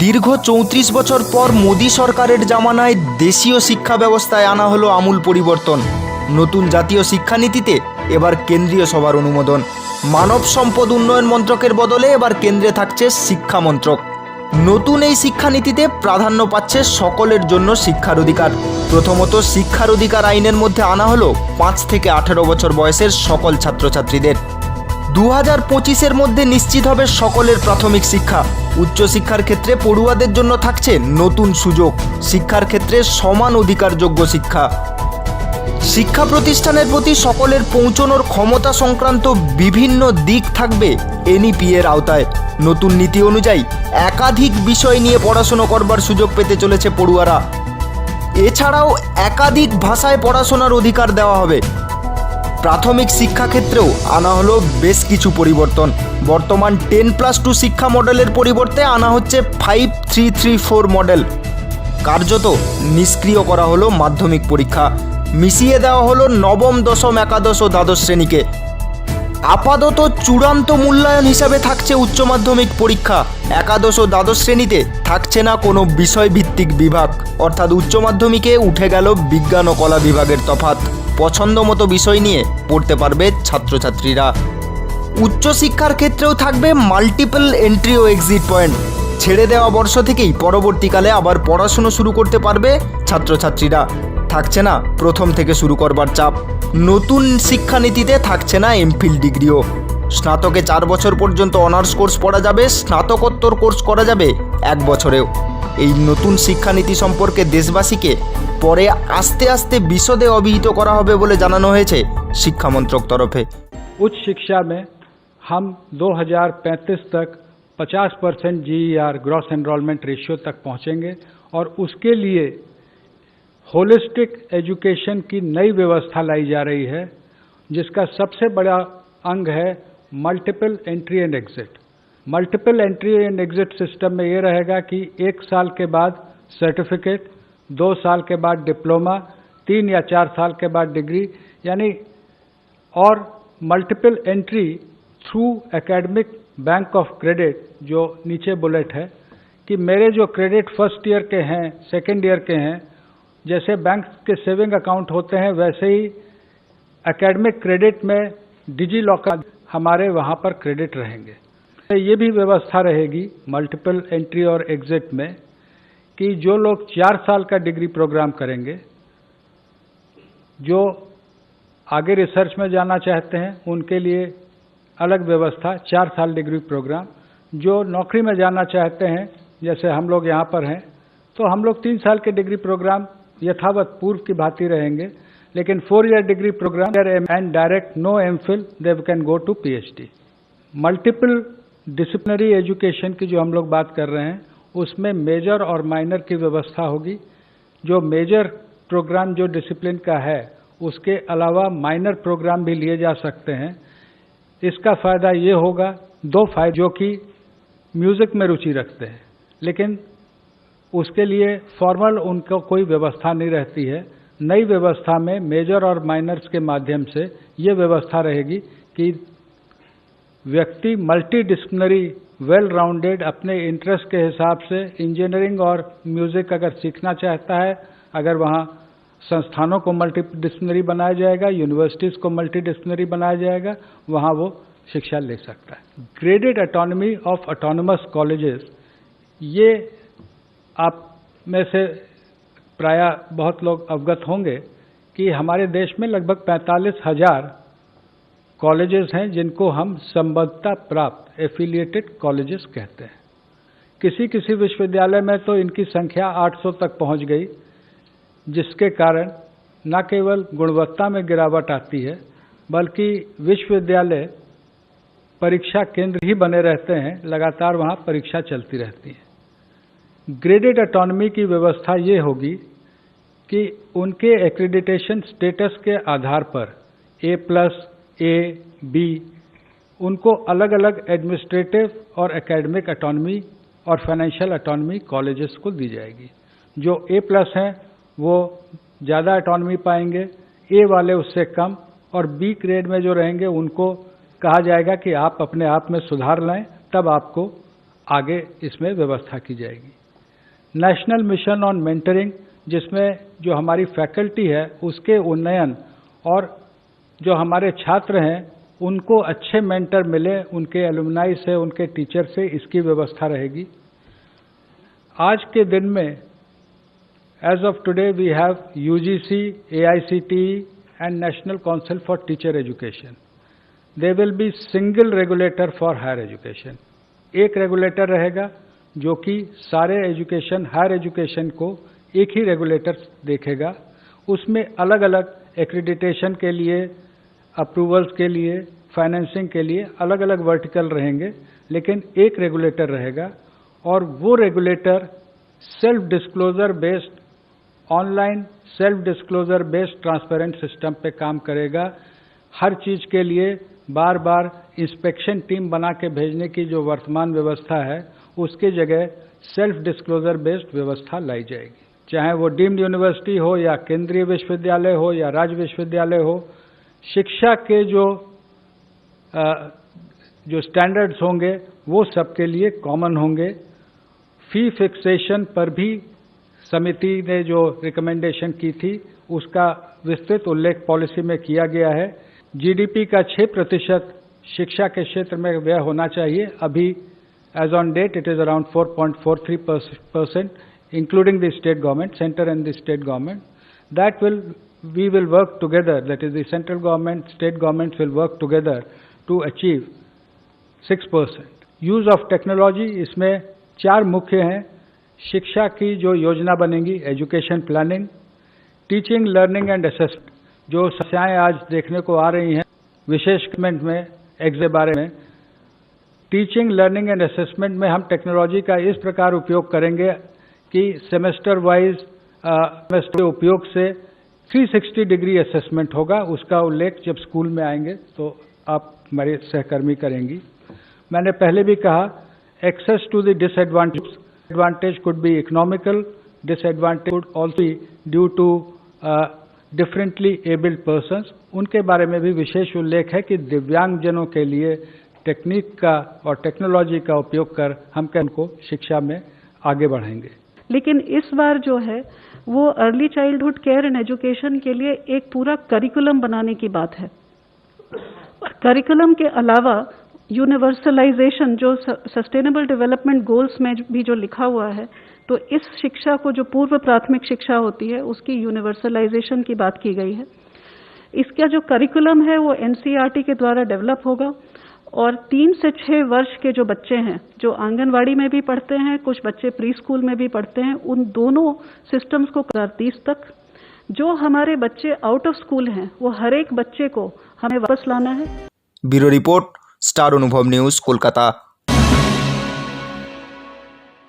দীর্ঘ ৩৪ বছর পর মোদী সরকারের জামানায় দেশীয় শিক্ষা ব্যবস্থায় আনা হলো আমূল পরিবর্তন। নতুন জাতীয় শিক্ষানীতিতে এবার কেন্দ্রীয় সভার অনুমোদন। মানব সম্পদ উন্নয়ন মন্ত্রকের বদলে এবার কেন্দ্রে থাকছে শিক্ষা মন্ত্রক। নতুন এই শিক্ষানীতিতে প্রাধান্য পাচ্ছে সকলের জন্য শিক্ষার অধিকার। প্রথমত, শিক্ষার অধিকার আইনের মধ্যে আনা হলো ৫ থেকে ১৮ বছর বয়সের সকল ছাত্রছাত্রীদের। ২০২৫-এর মধ্যে নিশ্চিত হবে সকলের প্রাথমিক শিক্ষা। উচ্চশিক্ষার ক্ষেত্রে পড়ুয়াদের জন্য থাকছে নতুন সুযোগ। শিক্ষার ক্ষেত্রে সমান অধিকারযোগ্য শিক্ষা। শিক্ষা প্রতিষ্ঠানের প্রতি সকলের পৌঁছানোর ক্ষমতা সংক্রান্ত বিভিন্ন দিক থাকবে এনইপি এর আওতায়। নতুন নীতি অনুযায়ী একাধিক বিষয় নিয়ে পড়াশোনা করবার সুযোগ পেতে চলেছে পড়ুয়ারা। এছাড়াও একাধিক ভাষায় পড়াশোনার অধিকার দেওয়া হবে। প্রাথমিক শিক্ষাক্ষেত্রেও আনা হলো বেশ কিছু পরিবর্তন। বর্তমান 10+2 শিক্ষা মডেলের পরিবর্তে আনা হচ্ছে 5-3-3-4 মডেল। কার্যত নিষ্ক্রিয় করা হলো মাধ্যমিক পরীক্ষা। মিশিয়ে দেওয়া হলো নবম, দশম, একাদশ ও দ্বাদশ শ্রেণীকে। আপাতত চূড়ান্ত মূল্যায়ন হিসাবে থাকছে উচ্চ মাধ্যমিক পরীক্ষা। একাদশ ও দ্বাদশ শ্রেণীতে থাকছে না কোনো বিষয়ভিত্তিক বিভাগ, অর্থাৎ উচ্চ মাধ্যমিকে উঠে গেল বিজ্ঞান ও কলা বিভাগের তফাৎ। পছন্দ মতো বিষয় নিয়ে পড়তে পারবে ছাত্রছাত্রীরা। উচ্চশিক্ষার ক্ষেত্রেও থাকবে মাল্টিপল এন্ট্রি ও এক্সিট পয়েন্ট। ছেড়ে দেওয়া বর্ষ থেকেই পরবর্তীকালে আবার পড়াশুনো শুরু করতে পারবে ছাত্রছাত্রীরা। থাকছে না প্রথম থেকে শুরু করবার চাপ। নতুন শিক্ষানীতিতে থাকছে না এমফিল ডিগ্রিও। স্নাতকে 4 বছর পর্যন্ত অনার্স কোর্স পড়া যাবে, স্নাতকোত্তর কোর্স করা যাবে 1 বছরেও। এই নতুন শিক্ষানীতি সম্পর্কে দেশবাসীকে পরে আস্তে আস্তে বিশদে অভিহিত করা হবে বলে জানানো হয়েছে শিক্ষা মন্ত্রক তরফে। उच्च शिक्षा में हम 2035 तक 50% GER ग्रॉस एनरोलमेंट रेशियो तक पहुंचेंगे और उसके लिए होलिस्टिक एजुकेशन की नई व्यवस्था लाई जा रही है, जिसका सबसे बड़ा अंग है multiple entry and exit. Multiple entry and exit system में ये रहेगा कि 1 साल के बाद सर्टिफिकेट, 2 साल के बाद डिप्लोमा, 3 या 4 साल के बाद डिग्री, यानी और multiple entry through academic bank of credit. जो नीचे बुलेट है कि मेरे जो क्रेडिट फर्स्ट ईयर के हैं, सेकेंड ईयर के हैं, जैसे बैंक के सेविंग अकाउंट होते हैं वैसे ही एकेडमिक क्रेडिट में डिजी लॉकर हमारे वहाँ पर क्रेडिट रहेंगे। ये भी व्यवस्था रहेगी मल्टीपल एंट्री और एग्जिट में कि जो लोग 4 साल का डिग्री प्रोग्राम करेंगे, जो आगे रिसर्च में जाना चाहते हैं उनके लिए अलग व्यवस्था 4 साल डिग्री प्रोग्राम। जो नौकरी में जाना चाहते हैं, जैसे हम लोग यहाँ पर हैं, तो हम लोग 3 साल के डिग्री प्रोग्राम यथावत पूर्व की भांति रहेंगे, लेकिन 4 year degree program and direct no MPhil they can go to PhD। Multiple disciplinary education की जो हम लोग बात कर रहे हैं उसमें मेजर और माइनर की व्यवस्था होगी। जो मेजर प्रोग्राम जो डिसिप्लिन का है उसके अलावा माइनर प्रोग्राम भी लिए जा सकते हैं। इसका फ़ायदा ये होगा, 2 फायदे, जो कि म्यूज़िक में रुचि रखते हैं लेकिन उसके लिए फॉर्मल उनको कोई व्यवस्था नहीं रहती है। नई व्यवस्था में मेजर और माइनर्स के माध्यम से ये व्यवस्था रहेगी कि व्यक्ति मल्टी डिसिप्लिनरी वेल राउंडेड अपने इंटरेस्ट के हिसाब से इंजीनियरिंग और म्यूज़िक अगर सीखना चाहता है, अगर वहाँ संस्थानों को मल्टी डिसिप्लिनरी बनाया जाएगा, यूनिवर्सिटीज़ को मल्टी डिसिप्लिनरी बनाया जाएगा, वहाँ वो शिक्षा ले सकता है। Graded autonomy of autonomous colleges, ये आप में से प्रायः बहुत लोग अवगत होंगे कि हमारे देश में लगभग 45,000 कॉलेजेस हैं जिनको हम संबद्धता प्राप्त एफिलिएटेड कॉलेजेस कहते हैं। किसी किसी विश्वविद्यालय में तो इनकी संख्या 800 तक पहुंच गई, जिसके कारण न केवल गुणवत्ता में गिरावट आती है बल्कि विश्वविद्यालय परीक्षा केंद्र ही बने रहते हैं, लगातार वहाँ परीक्षा चलती रहती है। ग्रेडेड ऑटोनॉमी की व्यवस्था ये होगी कि उनके एक्रेडिटेशन स्टेटस के आधार पर A+, A, B, उनको अलग अलग एडमिनिस्ट्रेटिव और एकेडमिक ऑटोनॉमी और फाइनेंशियल ऑटोनॉमी कॉलेजेस को दी जाएगी। जो A+ हैं वो ज़्यादा ऑटोनॉमी पाएंगे, A वाले उससे कम, और B ग्रेड में जो रहेंगे उनको कहा जाएगा कि आप अपने आप में सुधार लाएं, तब आपको आगे इसमें व्यवस्था की जाएगी। नेशनल मिशन ऑन मेंटरिंग, जिसमें जो हमारी फैकल्टी है उसके उन्नयन और जो हमारे छात्र हैं उनको अच्छे मेंटर मिले, उनके एलुमनाई से, उनके टीचर से, इसकी व्यवस्था रहेगी। आज के दिन में as of today we have UGC, AICTE and National Council for Teacher Education. There will be single regulator for higher education. एक रेगुलेटर रहेगा जो कि सारे एजुकेशन, हायर एजुकेशन को एक ही रेगुलेटर देखेगा। उसमें अलग अलग एक्रीडिटेशन के लिए, अप्रूवल्स के लिए, फाइनेंसिंग के लिए अलग अलग वर्टिकल रहेंगे, लेकिन एक रेगुलेटर रहेगा और वो regulator self disclosure based, online self disclosure based transparent system पे काम करेगा। हर चीज के लिए बार बार इंस्पेक्शन टीम बना के भेजने की जो वर्तमान व्यवस्था है उसके जगह सेल्फ डिस्क्लोजर बेस्ड व्यवस्था लाई जाएगी। चाहे वो डीम्ड यूनिवर्सिटी हो या केंद्रीय विश्वविद्यालय हो या राज्य विश्वविद्यालय हो, शिक्षा के जो स्टैंडर्ड्स होंगे वो सबके लिए कॉमन होंगे। फी फिक्सेशन पर भी समिति ने जो रिकमेंडेशन की थी उसका विस्तृत उल्लेख पॉलिसी में किया गया है। जीडीपी का 6% शिक्षा के क्षेत्र में व्यय होना चाहिए। अभी as on date it is around 4.43%, including the state government, centre and the state government. That we will work together, that is the central government, state governments will work together to achieve 6%. Use of technology, इसमें 4 मुख्य हैं। शिक्षा की जो योजना बनेगी, education planning, teaching, learning and assessment, जो समस्याएं आज देखने को आ रही हैं विशेषमेंट में एग्जाम के बारे में, टीचिंग, लर्निंग एंड असेसमेंट में हम टेक्नोलॉजी का इस प्रकार उपयोग करेंगे कि सेमेस्टर वाइज सेमेस्टर के उपयोग से 360 डिग्री असेसमेंट होगा। उसका उल्लेख जब स्कूल में आएंगे तो आप हमारे सहकर्मी करेंगी। मैंने पहले भी कहा, access to the disadvantage could be economical, disadvantage could also be due to differently abled persons. उनके बारे में भी विशेष उल्लेख है कि दिव्यांगजनों के लिए टेक्निक का और टेक्नोलॉजी का उपयोग कर हम उनको शिक्षा में आगे बढ़ाएंगे। लेकिन इस बार जो है वो early childhood care and education के लिए एक पूरा करिकुलम बनाने की बात है। और करिकुलम के अलावा यूनिवर्सलाइजेशन, जो सस्टेनेबल डेवलपमेंट गोल्स में भी जो लिखा हुआ है, तो इस शिक्षा को जो पूर्व प्राथमिक शिक्षा होती है उसकी यूनिवर्सलाइजेशन की बात की गई है। इसका जो करिकुलम है वो एनसीईआरटी के द्वारा डेवलप होगा और 3 से 6 वर्ष के जो बच्चे हैं, जो आंगनवाड़ी में भी पढ़ते हैं, कुछ बच्चे प्री स्कूल में भी पढ़ते हैं, उन दोनों सिस्टम्स को 2030 तक, जो हमारे बच्चे आउट ऑफ स्कूल हैं वो हर एक बच्चे को हमें वापस लाना है। ब्यूरो रिपोर्ट, स्टार अनुभव न्यूज, कोलकाता।